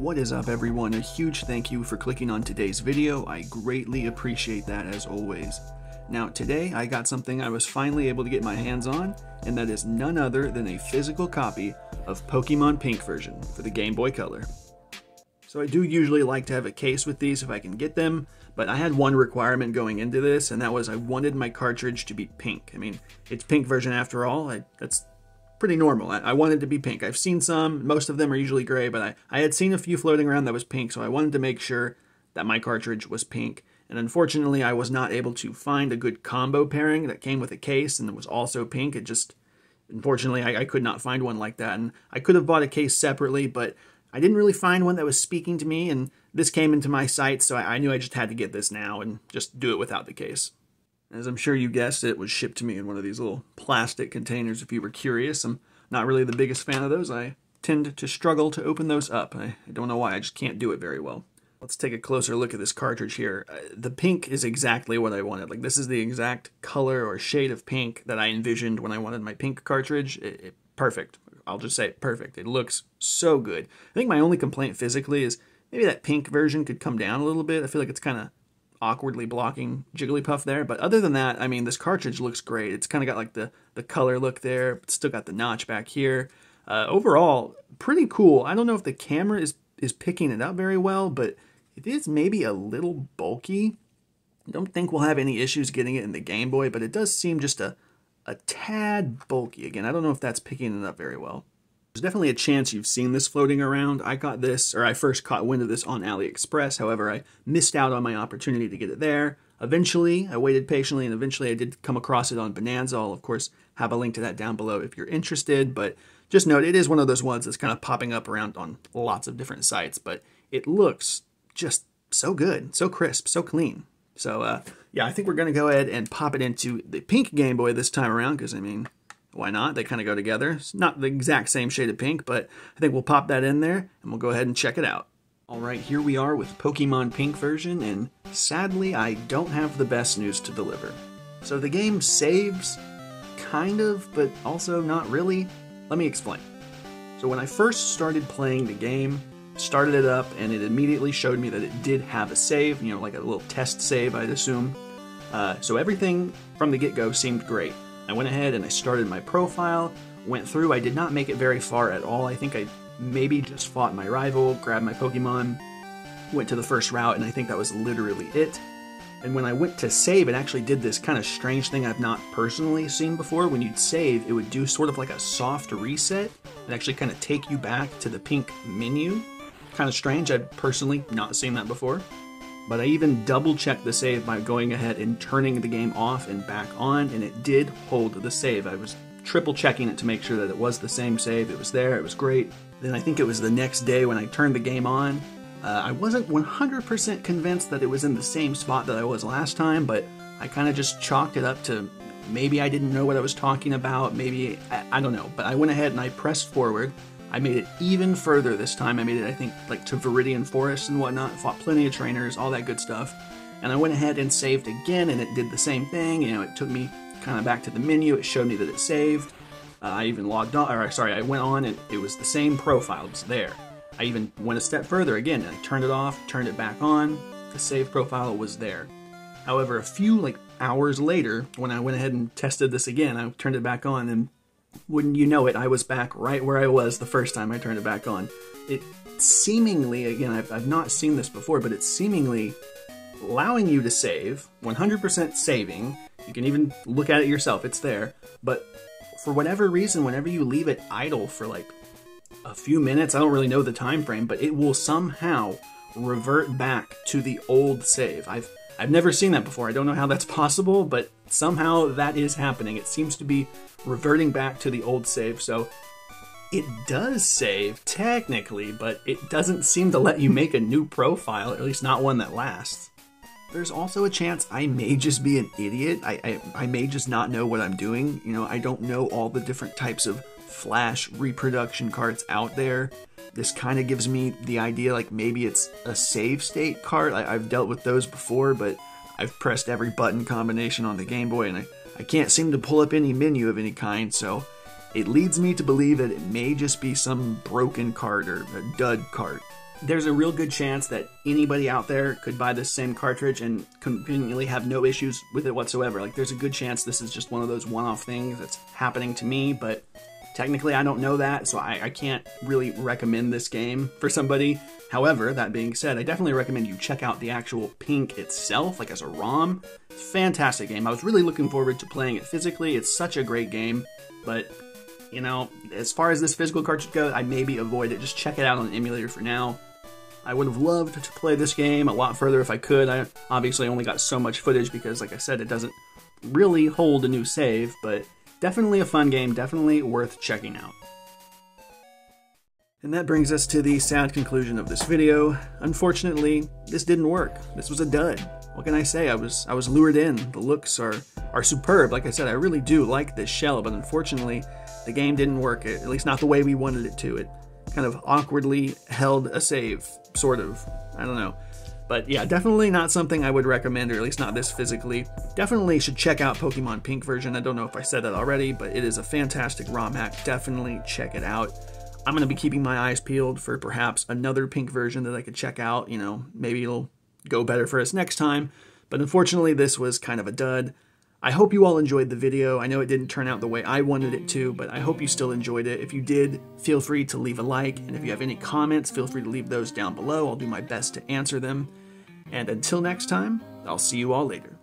What is up, everyone? A huge thank you for clicking on today's video. I greatly appreciate that, as always. Now today I got something I was finally able to get my hands on, and that is none other than a physical copy of Pokémon Pink version for the Game Boy Color. So I do usually like to have a case with these if I can get them, but I had one requirement going into this, and that was I wanted my cartridge to be pink. I mean, it's pink version after all. That's pretty normal. I wanted to be pink. I've seen some, most of them are usually gray, but I had seen a few floating around that was pink, so I wanted to make sure that my cartridge was pink. And unfortunately, I was not able to find a good combo pairing that came with a case and it was also pink. It just, unfortunately, I could not find one like that. And I could have bought a case separately, but I didn't really find one that was speaking to me, and this came into my sight, so I knew I just had to get this now and just do it without the case. As I'm sure you guessed, it was shipped to me in one of these little plastic containers, if you were curious. I'm not really the biggest fan of those. I tend to struggle to open those up. I don't know why, I just can't do it very well. Let's take a closer look at this cartridge here. The pink is exactly what I wanted. Like, this is the exact color or shade of pink that I envisioned when I wanted my pink cartridge. Perfect. I'll just say perfect. It looks so good. I think my only complaint physically is maybe that pink version could come down a little bit. I feel like it's kind of awkwardly blocking Jigglypuff there, but other than that, I mean, this cartridge looks great. It's kind of got like the color look there, but still got the notch back here. Overall, pretty cool. I don't know if the camera is picking it up very well, but it is maybe a little bulky. I don't think we'll have any issues getting it in the Game Boy, but it does seem just a tad bulky. Again, I don't know if that's picking it up very well. There's definitely a chance you've seen this floating around. I got this, or I first caught wind of this on AliExpress. However, I missed out on my opportunity to get it there. Eventually, I waited patiently, and eventually I did come across it on Bonanza. I'll, of course, have a link to that down below if you're interested. But just note, it is one of those ones that's kind of popping up around on lots of different sites. But it looks just so good, so crisp, so clean. So, yeah, I think we're going to go ahead and pop it into the pink Game Boy this time around, because, I mean, why not? They kind of go together. It's not the exact same shade of pink, but I think we'll pop that in there, and we'll go ahead and check it out. All right, here we are with Pokemon Pink version, and sadly, I don't have the best news to deliver. So the game saves, kind of, but also not really. Let me explain. So when I first started playing the game, started it up, and it immediately showed me that it did have a save, you know, like a little test save, I'd assume. So everything from the get-go seemed great. I went ahead and I started my profile, went through. I did not make it very far at all. I think I maybe just fought my rival, grabbed my Pokemon, went to the first route, and I think that was literally it. And when I went to save, it actually did this kind of strange thing I've not personally seen before. When you'd save, it would do sort of like a soft reset and actually kind of take you back to the pink menu. Kind of strange. I've personally not seen that before. But I even double-checked the save by going ahead and turning the game off and back on, and it did hold the save. I was triple-checking it to make sure that it was the same save. It was there. It was great. Then I think it was the next day when I turned the game on. I wasn't 100% convinced that it was in the same spot that I was last time, but I kind of just chalked it up to maybe I didn't know what I was talking about. Maybe, I don't know. But I went ahead and I pressed forward. I made it even further this time. I made it, I think, like to Viridian Forest and whatnot. Fought plenty of trainers, all that good stuff. And I went ahead and saved again, and it did the same thing. You know, it took me kind of back to the menu. It showed me that it saved. I even logged on, or sorry, I went on, and it was the same profile. It was there. I even went a step further again, and I turned it off, turned it back on. The save profile was there. However, a few hours later, when I went ahead and tested this again, I turned it back on, and wouldn't you know it, I was back right where I was the first time I turned it back on. It seemingly, again, I've not seen this before, but it's seemingly allowing you to save, 100% saving. You can even look at it yourself, it's there. But for whatever reason, whenever you leave it idle for like a few minutes, I don't really know the time frame, but it will somehow revert back to the old save. I've never seen that before. I don't know how that's possible, but somehow that is happening. It seems to be reverting back to the old save. So it does save technically, but it doesn't seem to let you make a new profile, at least not one that lasts. There's also a chance I may just be an idiot. I may just not know what I'm doing. You know, I don't know all the different types of Flash reproduction carts out there. This kind of gives me the idea like maybe it's a save state cart. I've dealt with those before, but I've pressed every button combination on the Game Boy, and I can't seem to pull up any menu of any kind, so it leads me to believe that it may just be some broken cart or a dud cart. there's a real good chance that anybody out there could buy this same cartridge and conveniently have no issues with it whatsoever. Like, there's a good chance this is just one of those one-off things that's happening to me, but technically I don't know that, so I can't really recommend this game for somebody. However, that being said, I definitely recommend you check out the actual Pink itself, like as a ROM. It's a fantastic game. I was really looking forward to playing it physically. It's such a great game, but you know, as far as this physical cartridge goes, I maybe avoid it. Just check it out on the emulator for now. I would have loved to play this game a lot further if I could. I obviously only got so much footage because, like I said, it doesn't really hold a new save, but definitely a fun game, definitely worth checking out. And that brings us to the sad conclusion of this video. Unfortunately, this didn't work. This was a dud. What can I say? I was lured in. The looks are superb. Like I said, I really do like this shell, but unfortunately, the game didn't work, at least not the way we wanted it to. It kind of awkwardly held a save, sort of. I don't know. But yeah, definitely not something I would recommend, or at least not this physically. Definitely should check out Pokemon Pink version. I don't know if I said that already, but it is a fantastic ROM hack. Definitely check it out. I'm going to be keeping my eyes peeled for perhaps another Pink version that I could check out. You know, maybe it'll go better for us next time. But unfortunately, this was kind of a dud. I hope you all enjoyed the video. I know it didn't turn out the way I wanted it to, but I hope you still enjoyed it. If you did, feel free to leave a like, and if you have any comments, feel free to leave those down below. I'll do my best to answer them. And until next time, I'll see you all later.